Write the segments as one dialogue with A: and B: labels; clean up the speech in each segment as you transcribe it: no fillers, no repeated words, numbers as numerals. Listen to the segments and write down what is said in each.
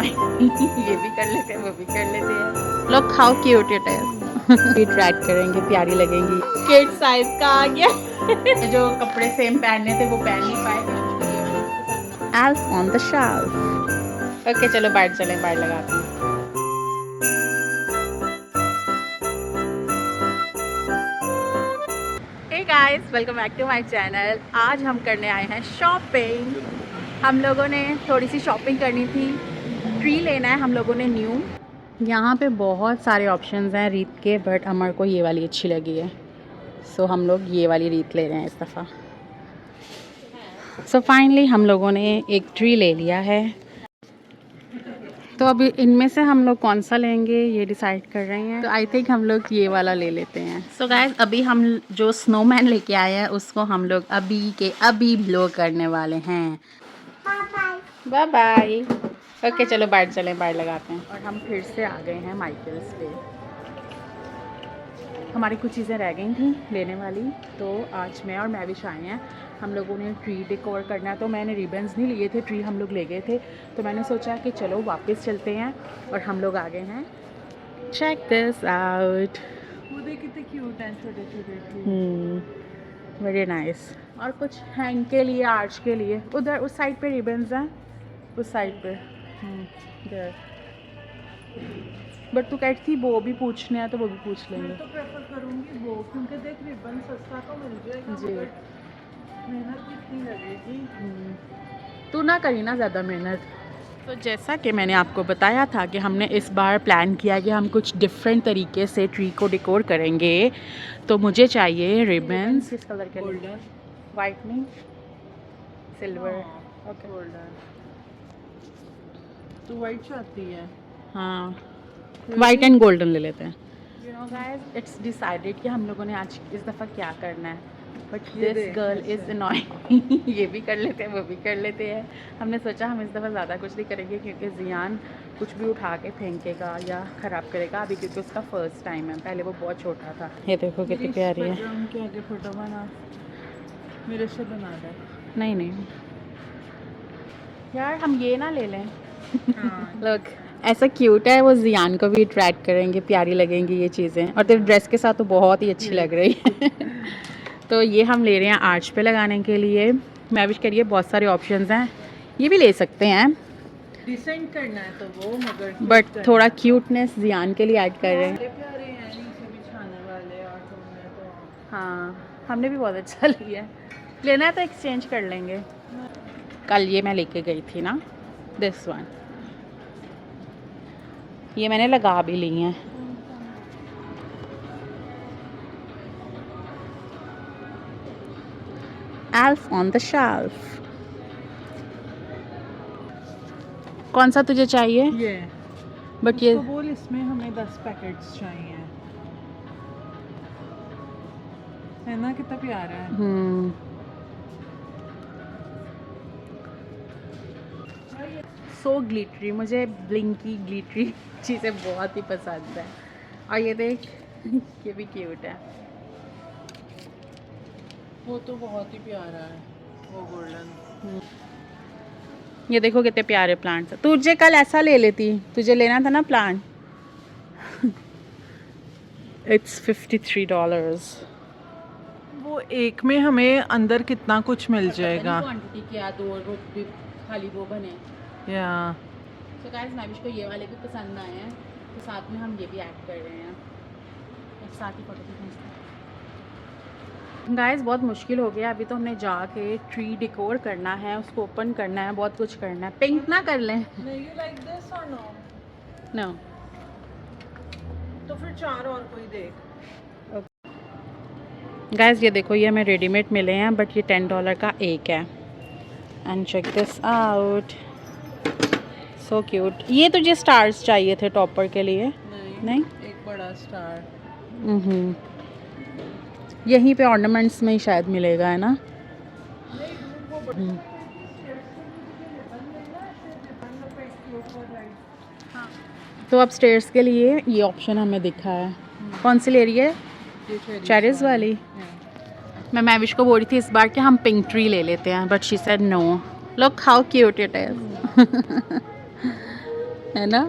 A: Annoying ये भी कर लेते हैं वो भी कर लेते हैं। लोग how cute it is track करेंगे, प्यारी लगेंगी। किड साइज का आ गया जो कपड़े सेम पहनने थे वो पहन नहीं पाए। Elf on the shelf. Okay चलो बाहर चलें, बाहर लगाते हैं। Hey guys, welcome back to my channel. आज हम करने आए हैं शॉपिंग। हम लोगों ने थोड़ी सी शॉपिंग करनी थी। ट्री लेना है हम लोगों ने न्यू। यहाँ पे बहुत सारे ऑप्शंस हैं रीत के, बट अमर को ये वाली अच्छी लगी है, सो हम लोग ये वाली रीत ले रहे हैं इस दफ़ा। सो फाइनली हम लोगों ने एक ट्री ले लिया है। तो अभी इनमें से हम लोग कौन सा लेंगे ये डिसाइड कर रहे हैं। तो आई थिंक हम लोग ये वाला ले लेते हैं। सो गाइस, अभी हम जो स्नोमैन लेके आए हैं उसको हम लोग अभी के अभी ब्लो करने वाले हैं। Bye bye. ओके चलो बाहर चलें, बाहर लगाते हैं। और हम फिर से आ गए हैं माइकल्स पे। हमारी कुछ चीज़ें रह गई थी लेने वाली, तो आज मैं और मैविश आए हैं। हम लोगों ने ट्री डेकोर करना है, तो मैंने रिबन्स नहीं लिए थे, ट्री हम लोग ले गए थे। तो मैंने सोचा कि चलो वापस चलते हैं, और हम लोग आ गए हैं। Check this out.
B: वो कितने क्यूट हैं, छोटे छोटे।
A: Very nice. और कुछ हैंग के लिए, आर्च के लिए उधर उस साइड पे रिबन्स हैं, उस साइड पे। बट तू कहती थी वो भी पूछने हैं, तो वो भी पूछ लेंगे।
B: मैं तो प्रेफर करूँगी वो, क्योंकि देख रिबन सस्ता तो मिल जाएगा
A: जी।
B: मेहनत कितनी लगेगी।
A: तू ना करी ना ज़्यादा मेहनत। तो जैसा कि मैंने आपको बताया था कि हमने इस बार प्लान किया कि हम कुछ डिफरेंट तरीके से ट्री को डेकोर करेंगे। तो मुझे चाहिए रिबन्स। किस कलर के?
B: गोल्डन,
A: वाइट नहीं, सिल्वर।
B: Okay golden. तो वाइट चाहती है?
A: हाँ, वाइट एंड गोल्डन ले लेते हैं। You know guys, it's decided कि हम लोगों ने आज इस दफ़ा क्या करना है। But this girl is annoying ये भी कर लेते हैं वो भी कर लेते हैं। हमने सोचा हम इस दफ़ा ज़्यादा कुछ नहीं करेंगे, क्योंकि जियान कुछ भी उठा के फेंकेगा या ख़राब करेगा अभी, क्योंकि उसका फर्स्ट टाइम है। पहले वो बहुत छोटा था। ये देखो कितनी प्यारी है।
B: के आगे फोटो बना, मेरे से बना दे।
A: नहीं नहीं यार, हम ये ना ले लें। लोग ऐसा क्यूट है, वो जियान को भी अट्रैक्ट करेंगे, प्यारी लगेंगी ये चीज़ें। और तेरे ड्रेस के साथ तो बहुत ही अच्छी लग रही है तो ये हम ले रहे हैं आर्च पे लगाने के लिए। मैं भी करिए बहुत सारे ऑप्शंस हैं, ये भी ले सकते हैं,
B: डिसेंट करना है तो वो, मगर
A: बट थोड़ा क्यूटनेस जियान के लिए ऐड कर रहे हैं।
B: प्यारे हैं नीचे बिछाने वाले। और तुमने तो
A: हाँ, हमने भी बहुत अच्छा लिया है। लेना है तो एक्सचेंज कर लेंगे। कल ये मैं लेके गई थी ना, दिस वन, ये मैंने लगा भी ली हैं। Elf on the shelf. कौन सा तुझे चाहिए?
B: ये,
A: बट ये
B: बोल इसमें हमें 10 पैकेट्स चाहिए, है ना? कितना प्यारा है।
A: सो ग्लिटरी, मुझे ब्लिंकी ग्लिटरी चीज़ें बहुत ही पसंद है। और ये देख ये भी क्यूट है।
B: वो तो बहुत ही प्यारा है, वो गोल्डन।
A: ये देखो कितने प्यारे प्लांट्स हैं। तुझे कल ऐसा ले लेती, तुझे लेना था ना प्लांट। इट्स $53।
B: वो एक में हमें अंदर कितना कुछ मिल जाएगा।
A: क्वांटिटी क्या, 2 रोटी खाली वो बने।
B: या
A: तो गाइस, मैविश को ये वाले भी पसंद आए हैं, तो साथ में हम ये भी ऐड कर रहे हैं। एक साथ ही फोटो खींचते हैं। गाइस, बहुत मुश्किल हो गया। अभी तो हमने जाके ट्री डेकोर करना है, उसको ओपन करना है, बहुत कुछ करना है। पिंक ना कर लें?
B: you like this or no?
A: No.
B: तो फिर 4 और कोई देख।
A: गाइस, ये देखो, ये हमें रेडीमेड मिले हैं, बट ये $10 का एक है। And check this out, so cute. ये तुझे स्टार्स चाहिए थे टॉपर के लिए? नहीं?
B: एक बड़ा स्टार।
A: यहीं पे ऑर्नामेंट्स में ही शायद मिलेगा, है ना? तो अब स्टेयर्स के लिए ये ऑप्शन हमें दिखा है। कौन सी ले रही है? चेरीज वाली। मैं मैविश को बोल रही थी इस बार कि हम पिंक ट्री ले लेते हैं, but she said no. Look how cute it is. है ना,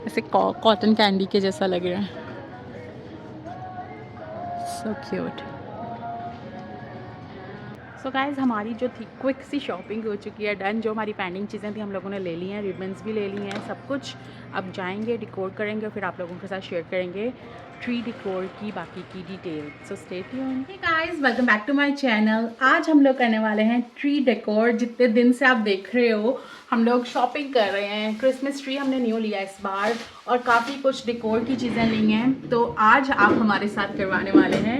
A: ऐसे कॉटन कैंडी के जैसा लग रहा है। So cute. सो गाइज़ हमारी जो थी क्विक सी शॉपिंग हो चुकी है डन। जो हमारी पेंडिंग चीज़ें थी हम लोगों ने ले ली हैं, रिबन्स भी ले लिए हैं, सब कुछ। अब जाएंगे डिकोर करेंगे और फिर आप लोगों के साथ शेयर करेंगे ट्री डिकोर की बाकी की detail. So stay tuned. Hey guys, welcome back to my channel. आज हम लोग करने वाले हैं ट्री डेकोर। जितने दिन से आप देख रहे हो हम लोग शॉपिंग कर रहे हैं। क्रिसमस ट्री हमने न्यू लिया इस बार और काफ़ी कुछ डेकोर की चीज़ें ली हैं। तो आज आप हमारे साथ करवाने वाले हैं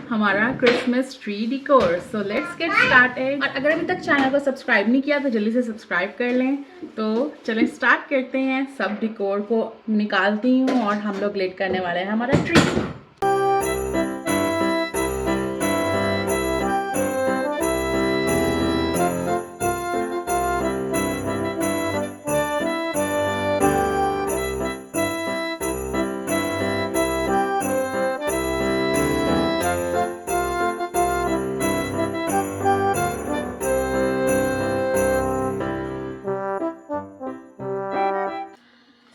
A: हमारा Christmas tree decor. So let's get started. और अगर अभी तक चैनल को सब्सक्राइब नहीं किया तो जल्दी से सब्सक्राइब कर लें। तो चलें स्टार्ट करते हैं। सब डेकोर को निकालती हूँ और हम लोग लेट करने वाले हैं हमारा ट्री।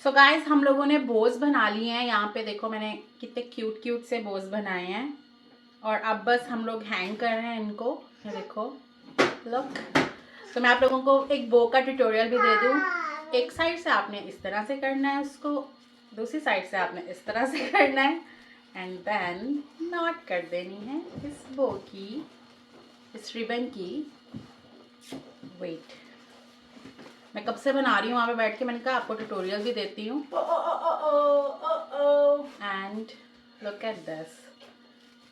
A: सो गाइस हम लोगों ने बोज बना लिए हैं। यहाँ पे देखो मैंने कितने क्यूट क्यूट से बोज बनाए हैं और अब बस हम लोग हैंग कर रहे हैं इनको। ये देखो लुक। तो मैं आप लोगों को एक बो का ट्यूटोरियल भी दे दूँ। एक साइड से आपने इस तरह से करना है उसको, दूसरी साइड से आपने इस तरह से करना है एंड देन नॉट कर देनी है इस बो की, इस रिबन की। वेट, मैं कब से बना रही हूँ वहाँ पे बैठ के, मैंने कहा आपको ट्यूटोरियल भी देती हूँ। एंड लुक एट दिस,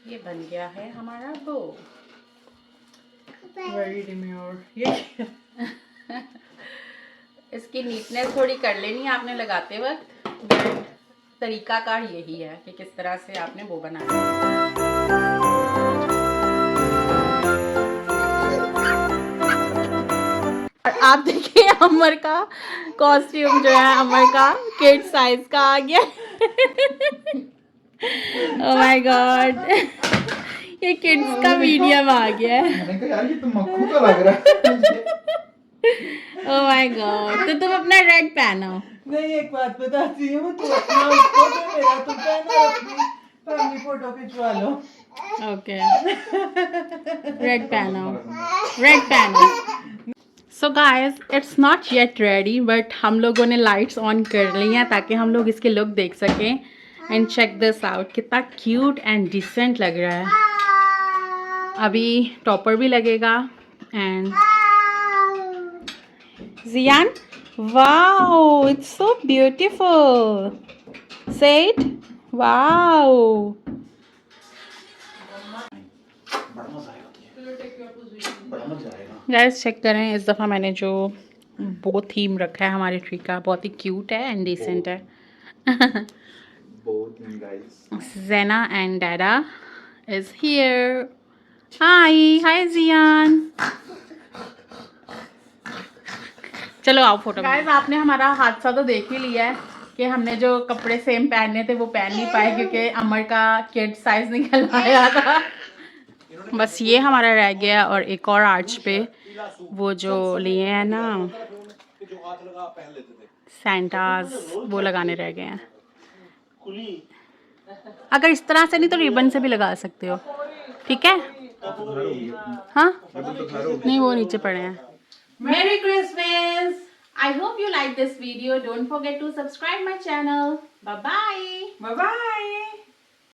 A: ये बन गया है हमारा बो।
B: Very demure. ये
A: इसकी नीटनेस थोड़ी कर लेनी है आपने लगाते वक्त, बट तरीका कार यही है कि किस तरह से आपने वो बनाना है। और आप देखिए अमर का कॉस्ट्यूम जो है, अमर का किड साइज का आ गया। ओह माय गॉड, ये किड्स का मीडियम आ गया है।
C: मैंने कहा यार ये तो मक्खू का लग रहा है।
A: ओह माय गॉड, तो तुम अपना रेड पहनो।
B: नहीं, एक बात बताती हूँ, तू अपना उसको दे, मेरा तू पहना, अपनी फैमिली फोटो खिंचवा लो।
A: ओके, रेड पहनो, रेड पहनो। So guys it's not yet ready, but हम लोगों ने लाइट्स ऑन कर ली हैं ताकि हम लोग इसके लुक देख सकें। एंड चेक दिस आउट, कितना क्यूट एंड डिसेंट लग रहा है। अभी टॉपर भी लगेगा। एंड जियान, wow it's so beautiful. Say it, wow. Guys check करें, इस दफ़ा मैंने जो वो थीम रखा है हमारे ट्री का, बहुत ही क्यूट है एंड डिसेंट है। Zena and Dada is here. Hi Ziyan. चलो आओ फोटो। गाइस आपने हमारा हादसा तो देख ही लिया है कि हमने जो कपड़े सेम पहनने थे वो पहन नहीं पाए क्योंकि अमर का किड साइज निकल आया था। बस ये हमारा रह गया और एक और आर्च पे वो जो लिए हैं ना सैंटाज, वो लगाने रह गए हैं। अगर इस तरह से नहीं तो रिबन से भी लगा सकते हो, ठीक है? हाँ नहीं, वो नीचे पड़े हैं। मेरी Christmas! I hope you like this video. Don't forget to subscribe my channel. Bye bye.
B: Bye bye.